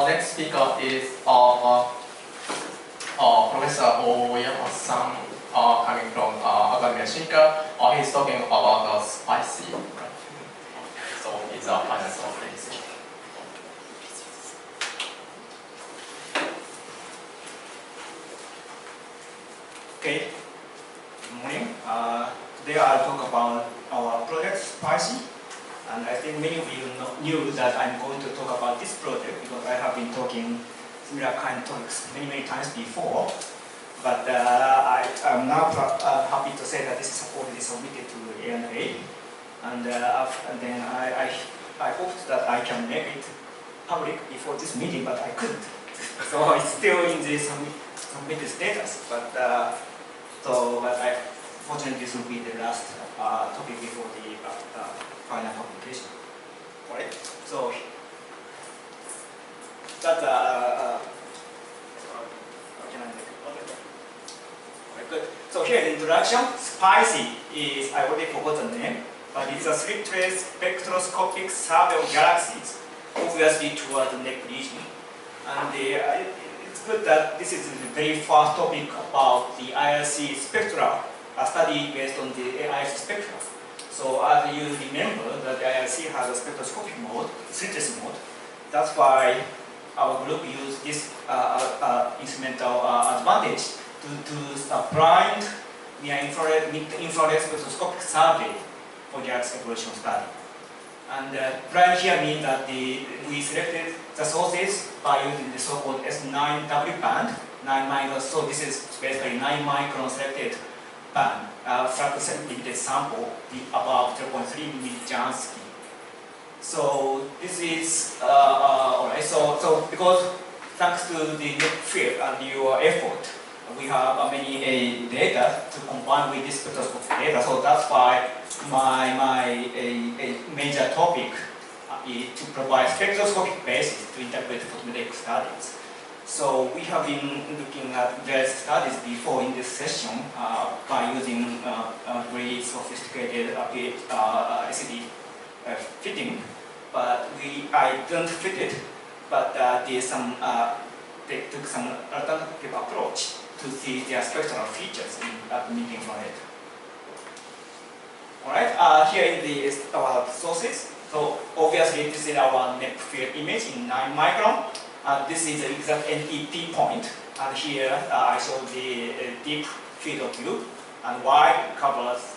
next speaker is Professor Ohyama-san, coming from Academia Shinka. He's talking about spicy. Right? So it's a finance of things. Okay. Good morning. Today I'll talk about our project Spicy. And I think many of you knew that I'm going to talk about this project because I have been talking similar kind of topics many times before. But I am now happy to say that this is already submitted to the ANA. And then I hoped that I can make it public before this meeting, but I couldn't. So it's still in the submitted status. But fortunately, this will be the last topic before the final publication. Alright, so that's how can I make it? Alright, good. So here the introduction. Spicy is, I already forgot the name, but it's a slit-trace spectroscopic survey of galaxies, obviously toward the neck region. And it's good that this is the very first topic about the IRC spectra, a study based on the IRC spectra. So as you remember, that the IRC has a spectroscopic mode, slit-trace mode. That's why our group used this instrumental advantage to do a blind near-infrared, mid-infrared spectroscopic survey for galaxy evolution study. And blind here means that we selected the sources by using the so-called S9W band, 9 microns. So this is basically 9 micron selected band, fractal limited sample about 0.3 millijansky. So this is alright. So because thanks to the field and your effort, we have many data to combine with this spectroscopic data. So that's why my major topic is to provide spectroscopic basis to interpret photometric studies. So we have been looking at various studies before in this session by using very sophisticated SED fitting, but I don't fit it. But they took some alternative approach to see their spectral features at mid-infrared. Alright, here is our sources. So obviously this is our neck field image in 9 micron. This is the exact NTP point. And here I show the deep field of view, and Y covers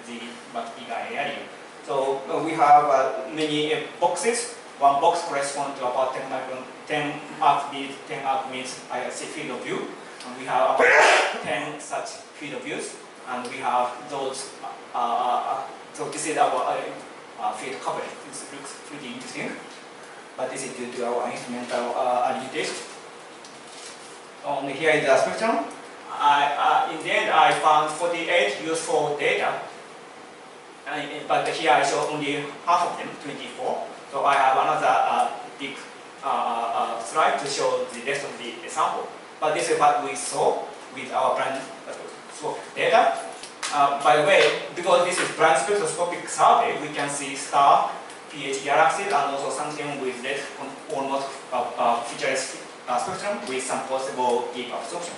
the much bigger area. So we have many boxes. One box corresponds to about 10 micron, 10 arc means IRC field of view. And we have about 10 such field of views. And we have those, so this is our field coverage. This looks pretty interesting. But this is due to our instrumental limitation. Here is the spectrum. In the end, I found 48 useful data. But here I show only half of them, 24. So I have another big slide to show the rest of the sample. But this is what we saw with our blind data. By the way, because this is blind spectroscopic survey, we can see star, PH galaxies, and also something with that almost featureless spectrum with some possible deep absorption.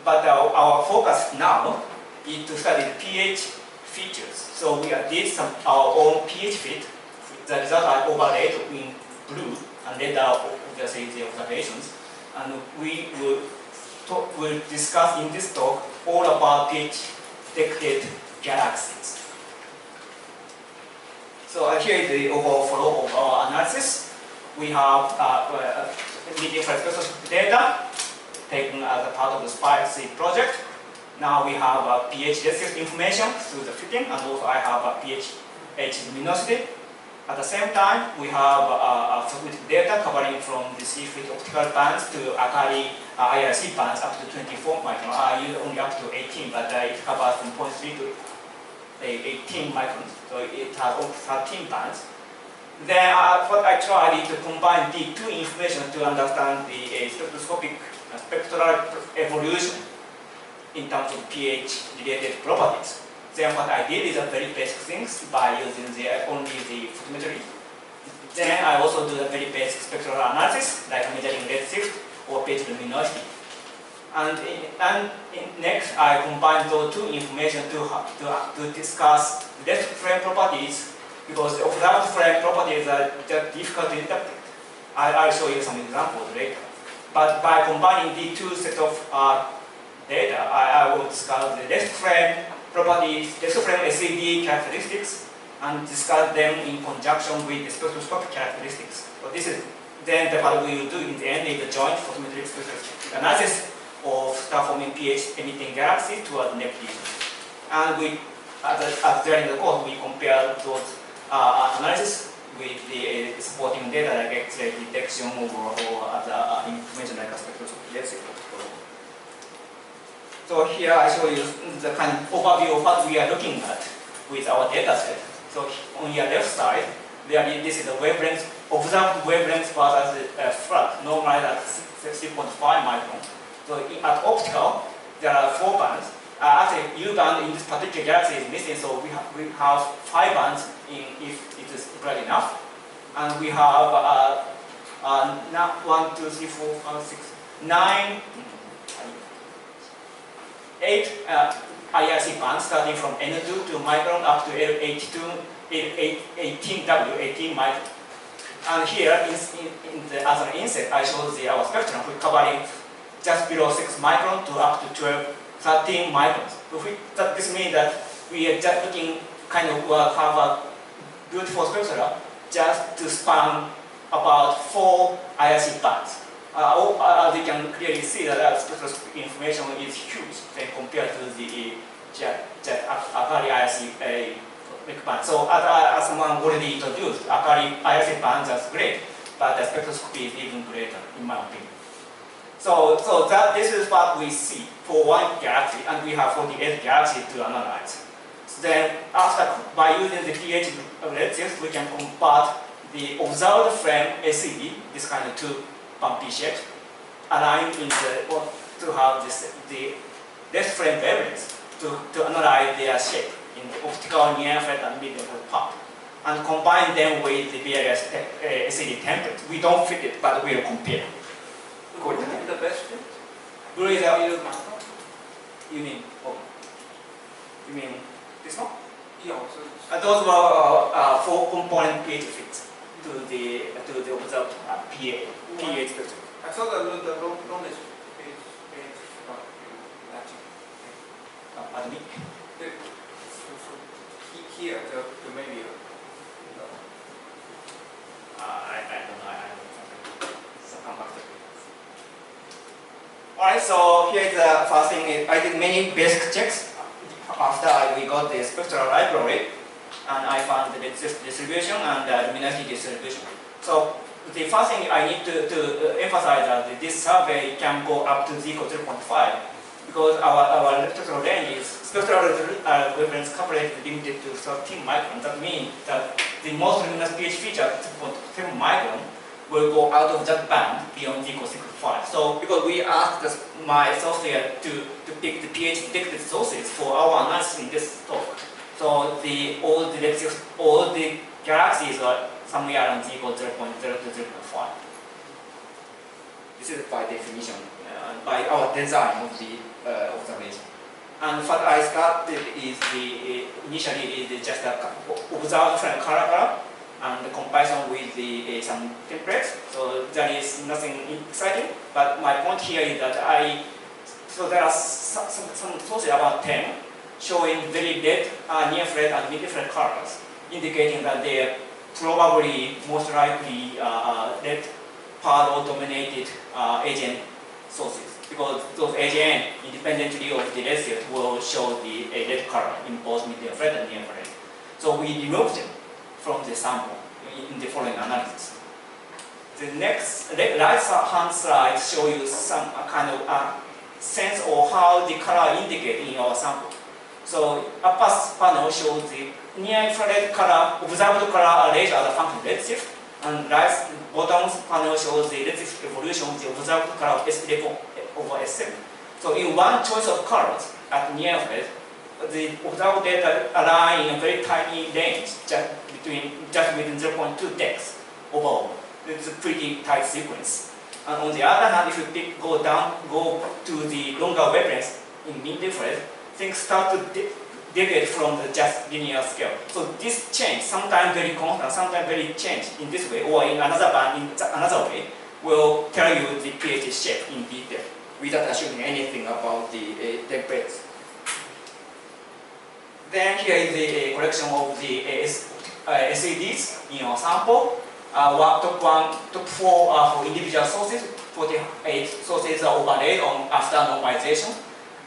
But our focus now is to study the pH features. So we did our own pH fit. The results are overlaid in blue, and later obviously the observations. And we will discuss in this talk all about pH detected galaxies. So here is the overall flow of our analysis. We have mid-infrared spectroscopic data taken as a part of the Spicy project. Now we have pH detected information through the fitting, and also I have a pH luminosity. At the same time, we have photometric data covering from the C-fit optical bands to Akari IRC bands up to 24 micron. I use only up to 18, but it covers from 0.3 to 18 microns, so it has all 13 bands. Then what I tried is to combine the two information to understand the spectroscopic spectral evolution in terms of pH-related properties. Then what I did is a very basic things by using only the photometry. Then I also also do a very basic spectral analysis, like measuring redshift or page luminosity. And next, I combine those two information to discuss left frame properties, because the observed frame properties are just difficult to interpret. I'll show you some examples later. But by combining the two sets of data, I will discuss the left frame properties, left frame SED characteristics, and discuss them in conjunction with the spectroscopic characteristics. So this is then what we will do in the end is the joint photometric spectroscopic analysis of star-forming pH emitting galaxies toward the next region. And we, during the course, we compare those analysis with the supporting data like X-ray detection or other information like a spectroscopy. So here I show you the kind of overview of what we are looking at with our data set. So on your left side, this is the wavelength, observed wavelength versus flat, normalized at 3.5 micron. So at optical, there are 4 bands. Actually, U band in this particular galaxy is missing, so we have 5 bands if it is bright enough. And we have 1, 2, 3, 4, 5, 6, 9, 8 IRC bands starting from N2 to micron up to L82, 18W, 18 micron. And here, as an inset, I show our spectrum covering just below 6 micron to up to 12, 13 microns. So this means that we are just looking kind of have a beautiful spectra just to span about 4 IRC bands. As you can clearly see that the spectroscopic information is huge when compared to the Akari IRC band. So as someone already introduced, Akari IRC bands are great, but the spectroscopy is even greater in my opinion. So this is what we see for one galaxy, and we have 48 galaxies to analyze. So then, by using the pH redshift, we can convert the observed frame SED, this kind of two bumpy shapes, aligned in to have the left frame wavelengths to analyze their shape in the optical, near-field, and mid-field part, and combine them with the various SED templates. We don't fit it, but we'll compare. What is the best fit? Blue is you mean? Oh, you mean this one? Yeah. Those were 4 component pH fits to the observed pH spectrum. I thought that the longest is Pardon me? Here, the maybe. I don't know. I don't know. So come back to it. Alright, so here is the first thing. I did many basic checks after we got the spectral library, and I found the distribution and the luminosity distribution. So the first thing I need to emphasize that this survey can go up to 0.5 because our spectral range is spectral wavelength coverage limited to 13 micron. That means that the most luminous pH feature, 2.7 micron, will go out of that band beyond 0.65. So because we asked my software to pick the pH detected sources for our analysis in this talk. So all the galaxies are somewhere around 0.0 to 0.5. This is by definition, by our design of the observation. And what I started is initially just observed from color and the comparison with some templates. So there is nothing exciting, but my point here is that so there are some sources, about 10, showing very red, near-field and mid-field colors, indicating that they are probably most likely red pearl-dominated AGN sources, because those AGN, independently of the redshift, will show the red color in both mid-field and near-field. So we removed them from the sample in the following analysis. The next right-hand slide shows you some kind of sense of how the color indicates in our sample. So upper panel shows the near-infrared color, observed color arranged as a function of redshift, and bottom panel shows the redshift evolution of the observed color of S11 over S7. So in one choice of colors at near-field, the observed data align in a very tiny range, just within 0.2 dex overall. it's a pretty tight sequence. And on the other hand, if you go to the longer wavelengths in mid-infrared, things start to deviate from the just linear scale. So this change, sometimes very constant, sometimes very changed in this way, or in another band in another way, will tell you the pH shape in detail without assuming anything about the temperatures. Then here is the collection of the SEDs in our sample. Top 4 are for individual sources, 48 sources are overlaid after normalization.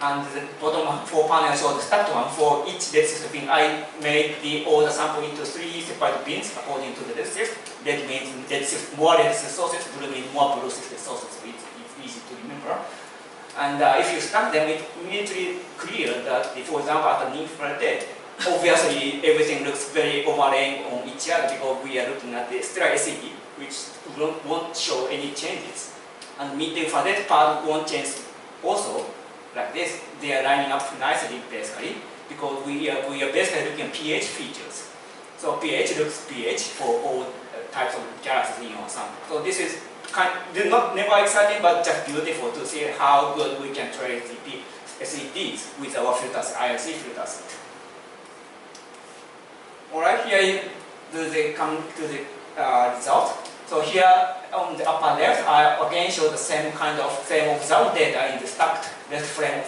And the bottom 4 panels show the stacked one for each density bin. I made all the sample into 3 separate bins according to the density. Red means more density sources, blue means more blue density sources. It's easy to remember. And if you stack them, it's immediately clear that, for example, at an infrared depth, obviously everything looks very overlaying on each other because we are looking at the stellar SED, which won't show any changes. And mid-infrared part won't change also. Like this, they are lining up nicely basically because we are basically looking at pH features. So pH looks pH for all types of galaxies in our sample. So this is never exciting, but just beautiful to see how good we can trace the SEDs with our filters, IRC filters. Alright, here they come to the result. So here on the upper left, I again show the same observed data in the stacked left frame of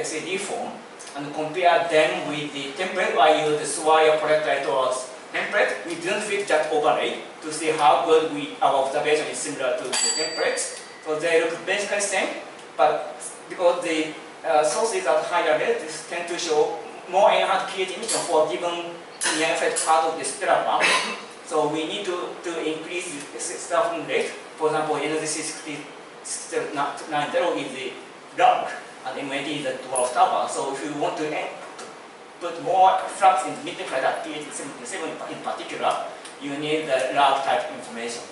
SED form and compare them with the template. I use the Swire Projector template. We didn't fit that overlay to see how good our observation is similar to the templates. So they look basically the same, but because the sources at higher levels tend to show more enhanced pH emission for given near-infrared part of the stellar band. So we need to increase the starting rate. For example, NZ690 is the log, and MAT is the 12 star bar. So if you want to put more flux in the mid-infrared at pH 77 in particular, you need the log type information.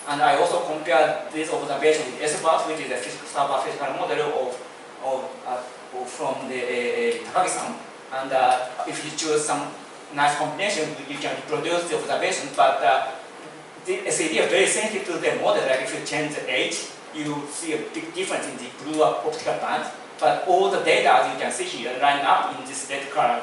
And I also compare this observation with SBAT, which is a star bar physical model from the Takagi-san. And if you choose some nice combination, you can reproduce the observation, but the SED are very sensitive to the model. Like if you change the age, you see a big difference in the blue optical band. But all the data, as you can see here, line up in this red color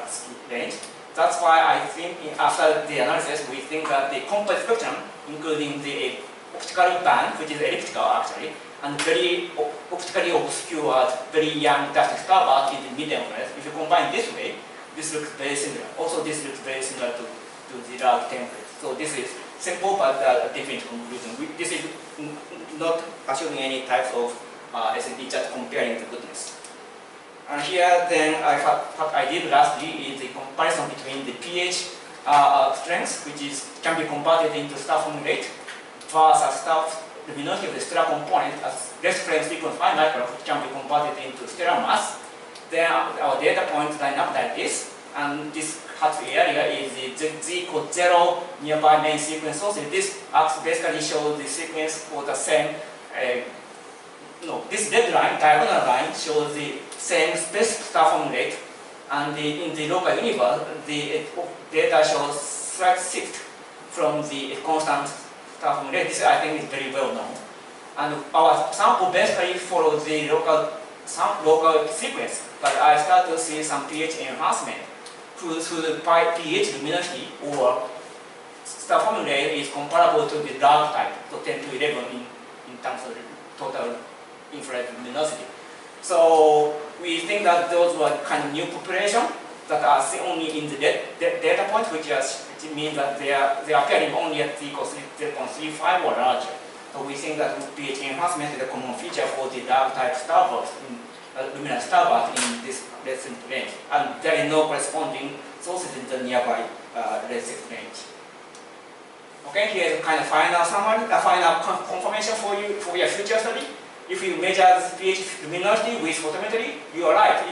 range. That's why I think after the analysis, we think that the complete spectrum, including the optical band, which is elliptical actually, and very optically obscured, very young dusty star bar in the mid-infrared. If you combine this way, this looks very similar. Also, this looks very similar to the log template. So this is simple but definite conclusion. This is not assuming any types of SED, just comparing the goodness. And here, then, what I did lastly is the comparison between the pH strength, which can be converted into star forming rate, versus star luminosity of the stellar component as left frame sequence 5 micron, which can be converted into stellar mass. Then our data points line up like this, and this hatch area is the Z equals 0 nearby main sequence sources. This basically shows the sequence for the same, this red line, diagonal line, shows the same space star forming rate, and in the local universe, the data shows slight shift from the constant star forming rate. This I think is very well known. And our sample basically follows the local sequence, but I start to see some pH enhancement whose pH luminosity or star forming rate is comparable to the log type, so 10 to 11 in terms of total infrared luminosity. So we think that those were kind of new population that are seen only in the data point, which means that they are appearing only at Z equals 0.35 or larger. So we think that pH enhancement is a common feature for the log type starburst, luminous starburst in this redshift range, and there is no corresponding sources in the nearby redshift range. Okay, here is a kind of final summary, a final confirmation for your future study. If you measure the pH luminosity with photometry, you are right.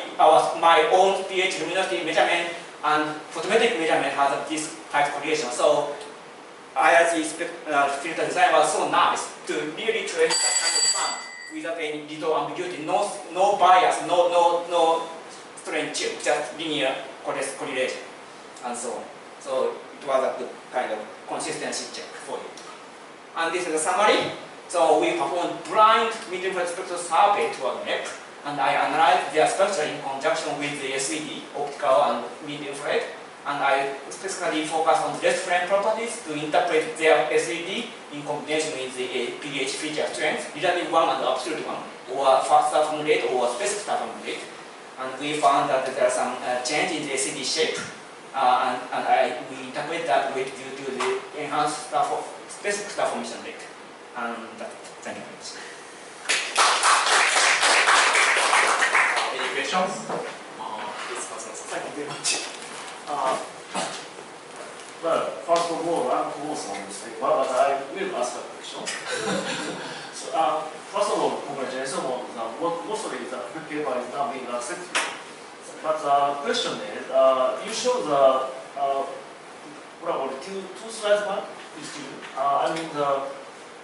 My own pH luminosity measurement and photometric measurement has this type correlation. So IRC filter design was so nice to really trace that kind of band without any little ambiguity, no bias, no strain chip, just linear correlation, and so on. So it was a good kind of consistency check for you. And this is a summary. So we performed blind medium-infrared spectral survey to a NEP, and I analyzed their structure in conjunction with the SED, optical and medium-infrared, and I specifically focused on rest frame properties to interpret their SED in combination with the pH feature strength, relative one and absolute one, or fast starting rate or specific starting rate. And we found that there are some change in the SED shape, we interpret that rate due to the enhanced specific star formation rate. And that's it. Thank you very much. Any questions? Please, Thank you very much. Well, first of all, I'm also on mistake, but I will ask a question. So, first of all, congratulations on mostly the paper is now being accepted. But the question is, you show the probably two slides back. I mean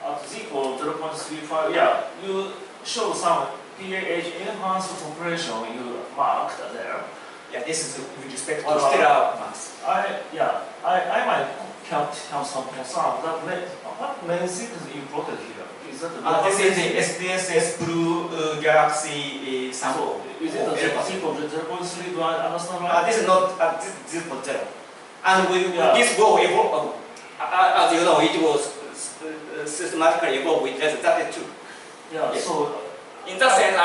at z equal 0.35. Yeah, you show some pH enhanced compression you marked there. Yeah, this is with respect to stellar mass. I might have some concern that what main sequence you plotted here? Is that the this is the SDSS blue galaxy sample. Is it the z equal 0.3? Do I understand right? This is not this is 0.0. And this will evolve. As you know, it was systematically evolved with that too. Yeah. Yes. So in that sense,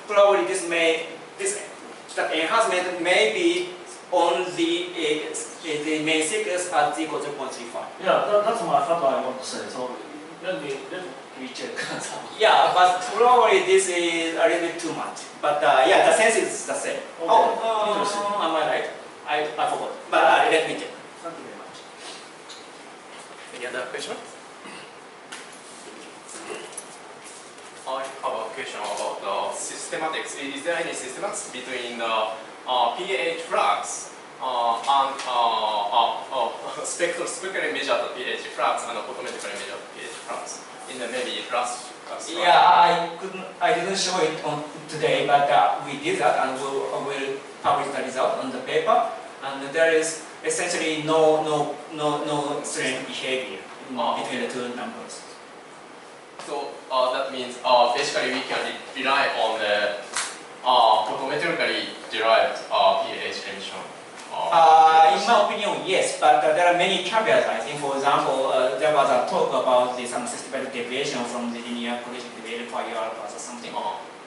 probably this enhancement may be on the main sequence at z equal 0.35. Yeah, that's what I want to say. So let me check. Yeah, but probably this is a little bit too much. But yeah, the sense is the same. Okay. Interesting. Am I right? I forgot. But let me check. Thank you very much. Any other questions? I have a question about the systematics. Is there any systematics between the pH flux and spectrally measured pH flux and photometrically measured pH flux in the maybe last slide? Yeah, I didn't show it on today, but we did that, and we'll publish the result on the paper. And there is essentially no strain behavior between the two numbers. So that means basically we can rely on the photometrically derived pH emission. In my opinion, yes, but there are many caveats. I think, for example, there was a talk about some systematic deviation from the linear collision divided by alpha or something.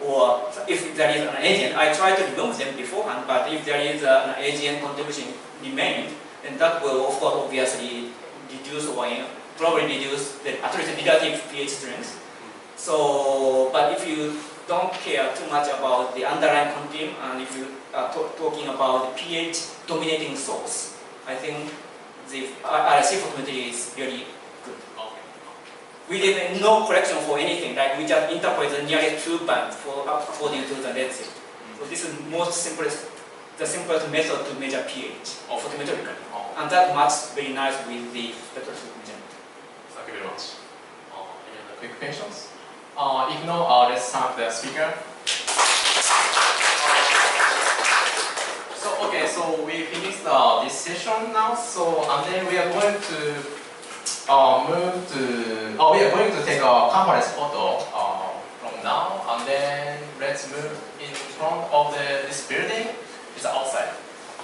Or if there is an agent, I try to remove them beforehand, but if there is an agent contribution remained, then that will, of course, obviously reduce or probably reduce at least the relative pH strength. So, but if you don't care too much about the underlying continuum, and if you are talking about the pH dominating source, I think the RC photometry is very good. Okay. We did no correction for anything, like we just interpret the nearest two bands according to the redshift. So this is the simplest method to measure pH photometrically, and that matches very nice with the spectroscopic measurement. Thank you very much. Any other quick questions? If no, let's thank the speaker. So we finished this session now. So and then we are going to we are going to take a conference photo from now, and then let's move in front of this building. It's outside.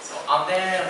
So and then.